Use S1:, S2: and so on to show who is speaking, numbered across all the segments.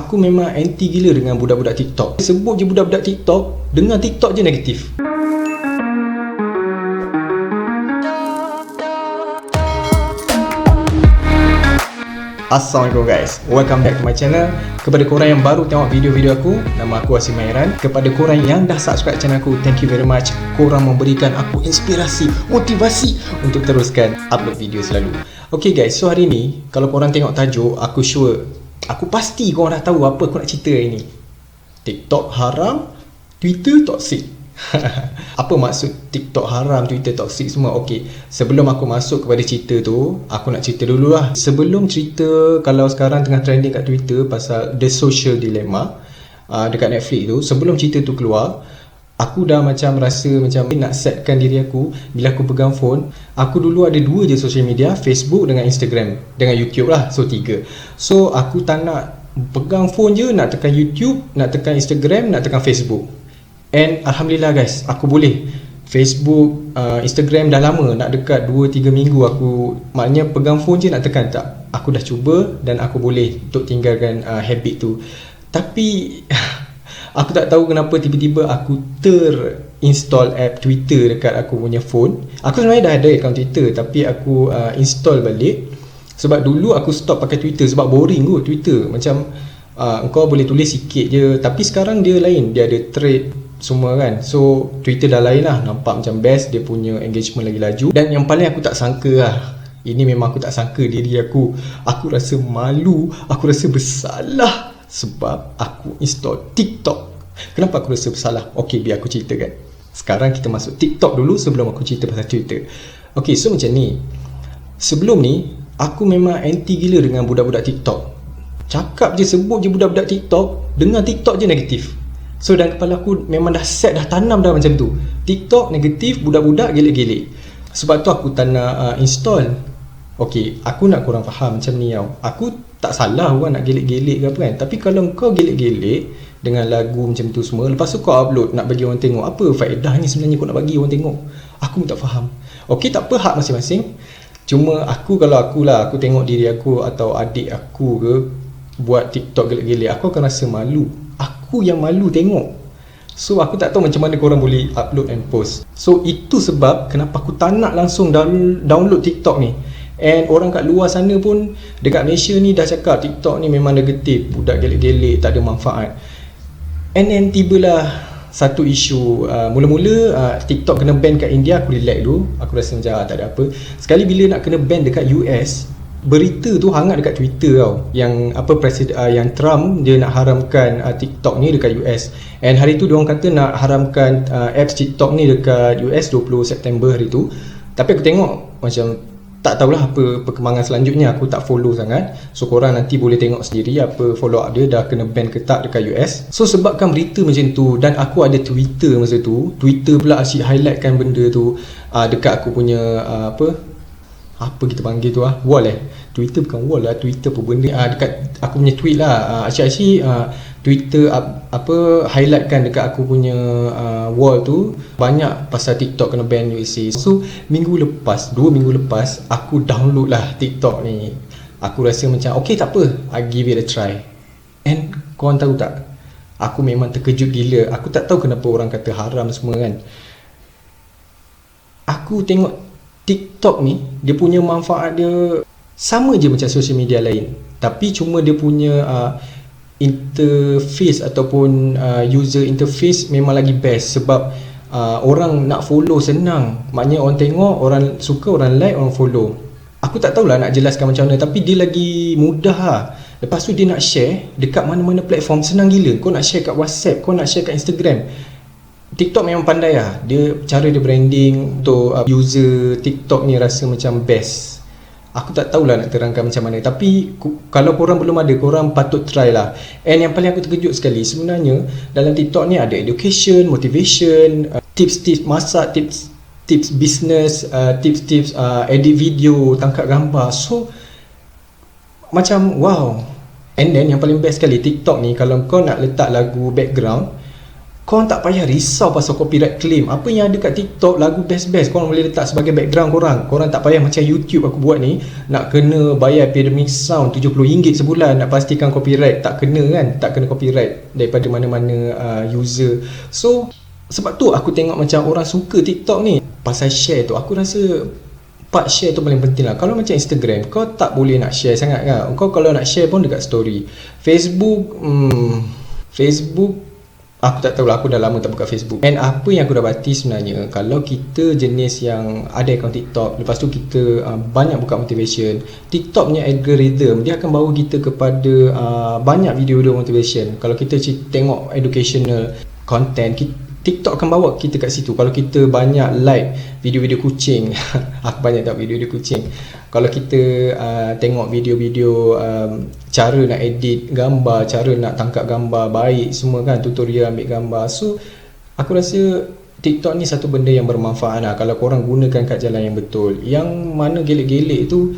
S1: Aku memang anti gila dengan budak-budak TikTok. Sebut je budak-budak TikTok, dengar TikTok je negatif. Assalamualaikum guys, welcome back to my channel. Kepada korang yang baru tengok video-video aku, nama aku Asim Mairan. Kepada korang yang dah subscribe channel aku, thank you very much. Korang memberikan aku inspirasi, motivasi untuk teruskan upload video selalu. Okay guys, so hari ni kalau korang tengok tajuk, aku pasti korang dah tahu apa aku nak cerita hari ni. TikTok haram, Twitter toxic. Apa maksud TikTok haram, Twitter toxic semua? Okay, sebelum aku masuk kepada cerita tu, aku nak cerita dulu lah. Sebelum cerita, kalau sekarang tengah trending kat Twitter pasal The Social Dilemma dekat Netflix tu, sebelum cerita tu keluar, aku dah macam rasa macam nak setkan diri aku. Bila aku pegang phone, aku dulu ada dua je social media, Facebook dengan Instagram, dengan YouTube lah, so 3. So aku tak nak pegang phone je, nak tekan YouTube, nak tekan Instagram, nak tekan Facebook. And Alhamdulillah guys, aku boleh. Facebook, Instagram dah lama, nak dekat 2-3 minggu aku, maknanya pegang phone je nak tekan tak. Aku dah cuba dan aku boleh untuk tinggalkan habit tu. Tapi aku tak tahu kenapa tiba-tiba aku terinstall app Twitter dekat aku punya phone. Aku sebenarnya dah ada account Twitter, tapi aku install balik. Sebab dulu aku stop pakai Twitter sebab boring kot Twitter. Macam engkau boleh tulis sikit je, tapi sekarang dia lain, dia ada thread semua kan. So Twitter dah lain lah, nampak macam best, dia punya engagement lagi laju. Dan yang paling aku tak sangka lah, ini memang aku tak sangka diri aku rasa malu, aku rasa bersalah sebab aku install TikTok. Kenapa aku rasa bersalah? Okay, biar aku ceritakan. Sekarang kita masuk TikTok dulu sebelum aku cerita pasal Twitter. Okay, so macam ni, sebelum ni aku memang anti gila dengan budak-budak TikTok. Cakap je, sebut je budak-budak TikTok, dengar TikTok je negatif. So dalam kepala aku memang dah set, dah tanam dah macam tu. TikTok negatif, budak-budak gelek-gelek. Sebab tu aku tak nak install. Okay, aku nak korang faham macam ni tau. Aku tak salah orang nak gelek-gelek ke apa kan. Tapi kalau kau gelek-gelek dengan lagu macam tu semua, lepas tu kau upload nak bagi orang tengok, apa faedahnya sebenarnya kau nak bagi orang tengok? Aku pun tak faham. Okay, tak apa, hak masing-masing. Cuma aku, kalau akulah, aku tengok diri aku atau adik aku ke buat TikTok gelek-gelek, aku akan rasa malu. Aku yang malu tengok. So aku tak tahu macam mana korang boleh upload and post. So itu sebab kenapa aku tak nak langsung download TikTok ni. And orang kat luar sana pun, dekat Malaysia ni dah cakap TikTok ni memang negatif, budak gelek-gelek, tak ada manfaat. And then tibalah satu isu. Mula-mula TikTok kena ban kat India, aku relax dulu. Aku rasa macam tak ada apa. Sekali bila nak kena ban dekat US, berita tu hangat dekat Twitter tau. Yang yang Trump dia nak haramkan TikTok ni dekat US. And hari tu diorang kata nak haramkan apps TikTok ni dekat US 20 September hari tu. Tapi aku tengok macam tak tahulah apa perkembangan selanjutnya, aku tak follow sangat. So korang nanti boleh tengok sendiri apa follow up dia, dah kena ban ke tak dekat US. So sebabkan berita macam tu, dan aku ada Twitter masa tu, Twitter pula asyik highlightkan benda tu dekat aku punya apa kita panggil tu wall Twitter bukan wall lah, Twitter apa benda dekat aku punya tweet lah. Asyik-asyik Twitter highlightkan dekat aku punya wall tu banyak pasal TikTok kena ban USA. So 2 minggu lepas aku download lah TikTok ni. Aku rasa macam okay, tak apa, I give it a try. And korang tahu tak, aku memang terkejut gila. Aku tak tahu kenapa orang kata haram semua kan. Aku tengok TikTok ni, dia punya manfaat dia sama je macam social media lain, tapi cuma dia punya interface ataupun user interface memang lagi best. Sebab orang nak follow senang, maknanya orang tengok, orang suka, orang like, orang follow. Aku tak tahulah nak jelaskan macam mana, tapi dia lagi mudah lah. Lepas tu dia nak share dekat mana-mana platform, senang gila. Kau nak share kat WhatsApp, kau nak share kat Instagram. TikTok memang pandai lah. Cara dia branding untuk user TikTok ni rasa macam best. Aku tak tahulah nak terangkan macam mana, tapi kalau korang belum ada, korang patut try lah. And yang paling aku terkejut sekali, sebenarnya dalam TikTok ni ada education, motivation, tips-tips masak, tips business, tips-tips edit video, tangkap gambar. So macam wow. And then yang paling best sekali TikTok ni, kalau kau nak letak lagu background, Korang tak payah risau pasal copyright claim. Apa yang ada kat TikTok, lagu best-best korang boleh letak sebagai background korang. Korang tak payah macam YouTube aku buat ni, nak kena bayar Epidemic Sound RM70 sebulan nak pastikan copyright. Tak kena kan, tak kena copyright daripada mana-mana user. So sebab tu aku tengok macam orang suka TikTok ni. Pasal share tu, aku rasa part share tu paling penting lah. Kalau macam Instagram, kau tak boleh nak share sangat kan. Kau kalau nak share pun dekat story. Facebook aku tak tahu lah, aku dah lama tak buka Facebook. And apa yang aku dapati sebenarnya, kalau kita jenis yang ada akaun TikTok, lepas tu kita banyak buka motivation, TikTok punya algorithm dia akan bawa kita kepada banyak video-video motivation. Kalau kita tengok educational content, TikTok akan bawa kita kat situ. Kalau kita banyak like video-video kucing aku banyak tengok video-video kucing. Kalau kita tengok video-video cara nak edit gambar, cara nak tangkap gambar baik semua kan, tutorial ambil gambar. So aku rasa TikTok ni satu benda yang bermanfaat lah kalau korang gunakan kat jalan yang betul. Yang mana gelek-gelek tu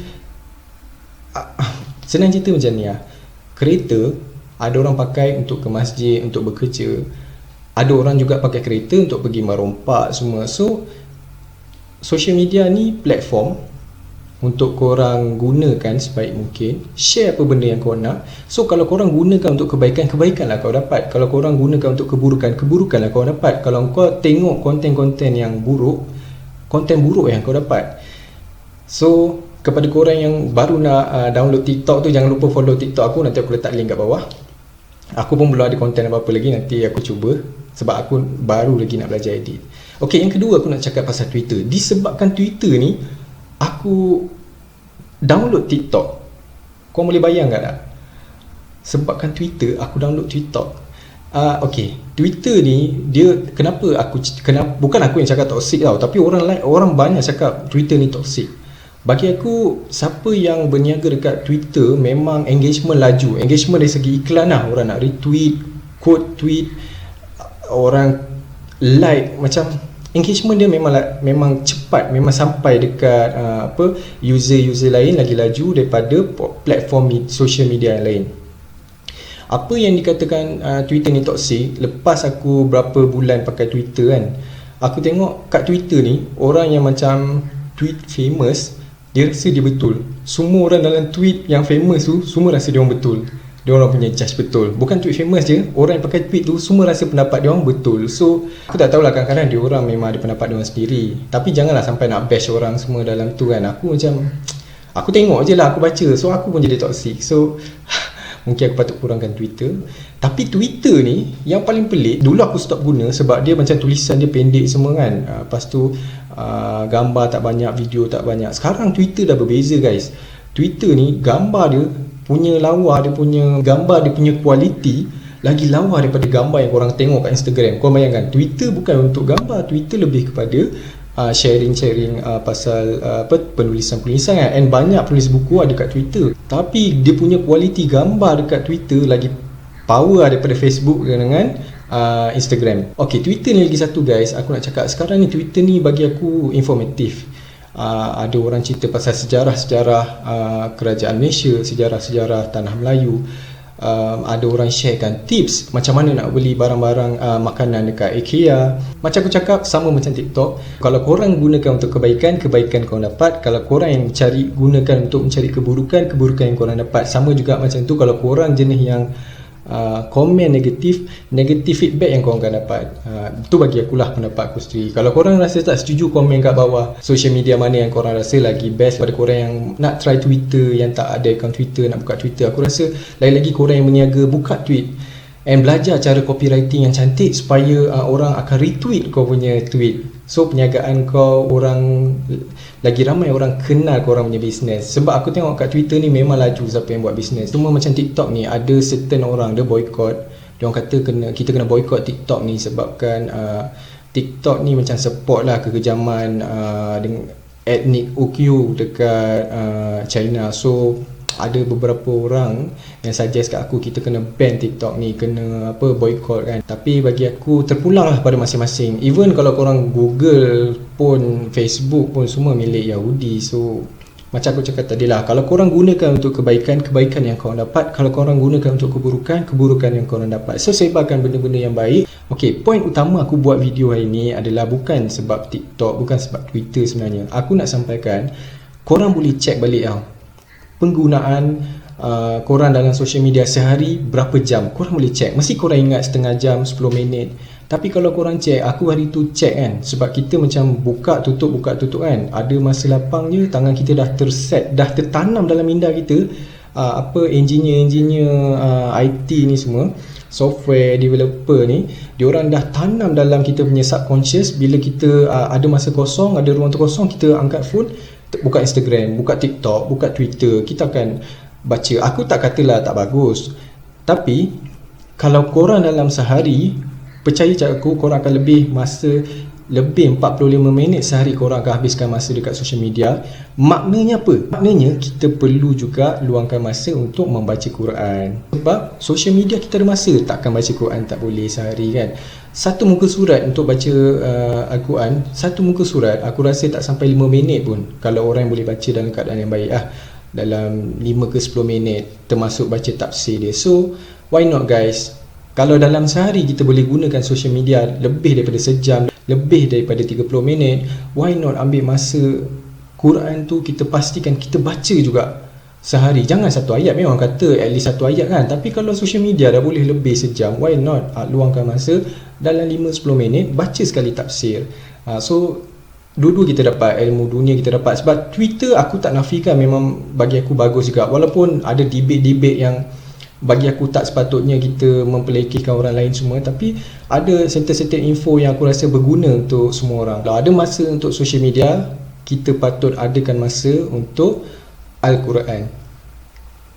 S1: senang cerita macam ni lah. Kereta ada orang pakai untuk ke masjid, untuk bekerja. Ada orang juga pakai kereta untuk pergi merompak semua. So social media ni platform untuk korang gunakan sebaik mungkin. Share apa benda yang korang nak. So kalau korang gunakan untuk kebaikan, kebaikan lah kau dapat. Kalau korang gunakan untuk keburukan, keburukan lah kau dapat. Kalau kau tengok konten-konten yang buruk, konten buruk yang kau dapat. So kepada korang yang baru nak download TikTok tu, jangan lupa follow TikTok aku. Nanti aku letak link kat bawah. Aku pun belum ada konten apa-apa lagi, nanti aku cuba. Sebab aku baru lagi nak belajar edit. Okay, yang kedua aku nak cakap pasal Twitter. Disebabkan Twitter ni, aku download TikTok. Kau boleh bayang tak? Sebabkan Twitter, aku download TikTok. Okay, Twitter ni dia kenapa bukan aku yang cakap toxic tau, tapi orang banyak cakap Twitter ni toxic. Bagi aku, siapa yang berniaga dekat Twitter memang engagement laju. Engagement dari segi iklan lah. Orang nak retweet, quote tweet, orang like, macam engagement dia memang cepat, memang sampai dekat user-user lain lagi laju daripada platform social media yang lain. Apa yang dikatakan Twitter ni toxic, lepas aku berapa bulan pakai Twitter kan, aku tengok kat Twitter ni, orang yang macam tweet famous, dia rasa dia betul. Semua orang dalam tweet yang famous tu, semua rasa dia orang betul. Dia orang punya judge betul. Bukan tweet famous je, orang yang pakai tweet tu semua rasa pendapat dia orang betul. So aku tak tahulah, kadang-kadang dia orang memang ada pendapat dia orang sendiri. Tapi janganlah sampai nak bash orang semua dalam tu kan. Aku macam, aku tengok je lah, aku baca. So aku pun jadi toxic. So mungkin aku patut kurangkan Twitter. Tapi Twitter ni yang paling pelik, dulu aku stop guna sebab dia macam tulisan dia pendek semua kan. Lepas tu gambar tak banyak, video tak banyak. Sekarang Twitter dah berbeza guys. Twitter ni gambar dia punya lawa, dia punya gambar, dia punya kualiti lagi lawa daripada gambar yang korang tengok kat Instagram. Korang bayangkan, Twitter bukan untuk gambar, Twitter lebih kepada sharing-sharing pasal penulisan-penulisan kan. And banyak penulis buku ada kat Twitter, tapi dia punya kualiti gambar dekat Twitter lagi power daripada Facebook dengan Instagram. Okay, Twitter ni lagi satu guys, aku nak cakap sekarang ni Twitter ni bagi aku informatif. Ada orang cerita pasal sejarah-sejarah kerajaan Malaysia, sejarah-sejarah tanah Melayu. Ada orang sharekan tips macam mana nak beli barang-barang makanan dekat IKEA. Macam aku cakap, sama macam TikTok. Kalau korang gunakan untuk kebaikan, kebaikan korang dapat. Kalau korang yang gunakan untuk mencari keburukan, keburukan yang korang dapat. Sama juga macam tu kalau korang jenis yang komen negatif feedback yang korang akan dapat. Itu bagi akulah pendapat aku sendiri. Kalau korang rasa tak setuju, komen kat bawah social media mana yang korang rasa lagi best. Pada korang yang nak try Twitter, yang tak ada akaun Twitter, nak buka Twitter, aku rasa lain lagi korang yang berniaga, buka tweet and belajar cara copywriting yang cantik supaya orang akan retweet kau punya tweet. So perniagaan kau, orang lagi ramai orang kenal kau orang punya bisnes. Sebab aku tengok kat Twitter ni memang laju siapa yang buat bisnes. Cuma macam TikTok ni, ada certain orang dia boycott. Dia orang kata kita kena boycott TikTok ni sebabkan TikTok ni macam support lah kekejaman dengan etnik Ukyu dekat China. So ada beberapa orang yang suggest kat aku kita kena ban TikTok ni, kena boycott kan. Tapi bagi aku terpulang lah pada masing-masing. Even kalau korang Google pun, Facebook pun semua milik Yahudi. So Macam aku cakap tadi lah, kalau korang gunakan untuk kebaikan, kebaikan yang korang dapat. Kalau korang gunakan untuk keburukan, keburukan yang korang dapat. So sebarkan benda-benda yang baik. Okay, point utama aku buat video hari ni adalah bukan sebab TikTok, bukan sebab Twitter sebenarnya. Aku nak sampaikan, korang boleh check balik tau, penggunaan korang dalam social media sehari berapa jam. Korang boleh check. Mesti korang ingat setengah jam, 10 minit. Tapi kalau korang check, aku hari tu check kan, sebab kita macam buka tutup kan, ada masa lapang je, tangan kita dah terset, dah tertanam dalam minda kita engineer IT ni semua, software developer ni, diorang dah tanam dalam kita punya subconscious. Bila kita ada masa kosong, ada ruang terkosong, kita angkat phone, buka Instagram, buka TikTok, buka Twitter, kita akan baca. Aku tak katalah tak bagus, tapi kalau korang dalam sehari, percaya cakap aku, korang akan lebih 45 minit sehari korang akan habiskan masa dekat social media. Maknanya apa? Maknanya kita perlu juga luangkan masa untuk membaca Quran. Sebab social media kita ada masa, takkan baca Quran tak boleh sehari kan. Satu muka surat untuk baca Al-Quran, satu muka surat aku rasa tak sampai 5 minit pun, kalau orang yang boleh baca dalam keadaan yang baik dalam 5 ke 10 minit termasuk baca tafsir dia. So why not guys, kalau dalam sehari kita boleh gunakan social media lebih daripada sejam, lebih daripada 30 minit, why not ambil masa Quran tu kita pastikan kita baca juga sehari. Jangan satu ayat, memang kata at least satu ayat kan, tapi kalau social media dah boleh lebih sejam, why not luangkan masa dalam 5-10 minit baca sekali tafsir. So dua-dua kita dapat ilmu dunia, kita dapat. Sebab Twitter aku tak nafikan, memang bagi aku bagus juga, walaupun ada debate-debate yang bagi aku tak sepatutnya kita memperlekehkan orang lain semua, tapi ada certain info yang aku rasa berguna untuk semua orang. Kalau ada masa untuk social media, kita patut adakan masa untuk Al-Quran.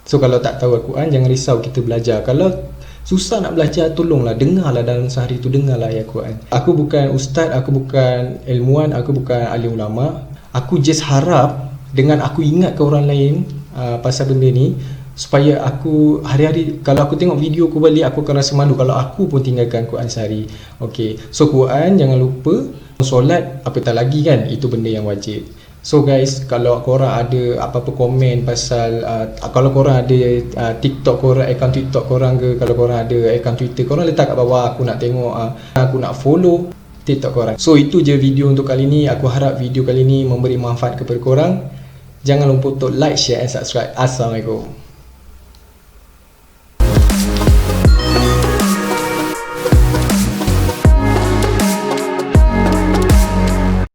S1: So kalau tak tahu Al-Quran, jangan risau, kita belajar. Kalau susah nak belajar, tolonglah dengarlah dalam sehari tu, dengarlah ayat Quran. Aku bukan ustaz, aku bukan ilmuwan, aku bukan alim ulama. Aku just harap dengan aku ingatkan orang lain pasal benda ni, supaya aku hari-hari kalau aku tengok video aku balik, aku akan rasa malu kalau aku pun tinggalkan Quran sehari. Okay, so Quran jangan lupa, solat apatah lagi kan, itu benda yang wajib. So guys, kalau korang ada apa-apa komen pasal kalau korang ada TikTok korang, akaun TikTok korang ke, kalau korang ada akaun Twitter, korang letak kat bawah, aku nak tengok, aku nak follow TikTok korang. So itu je video untuk kali ni. Aku harap video kali ni memberi manfaat kepada korang. Jangan lupa untuk like, share and subscribe. Assalamualaikum.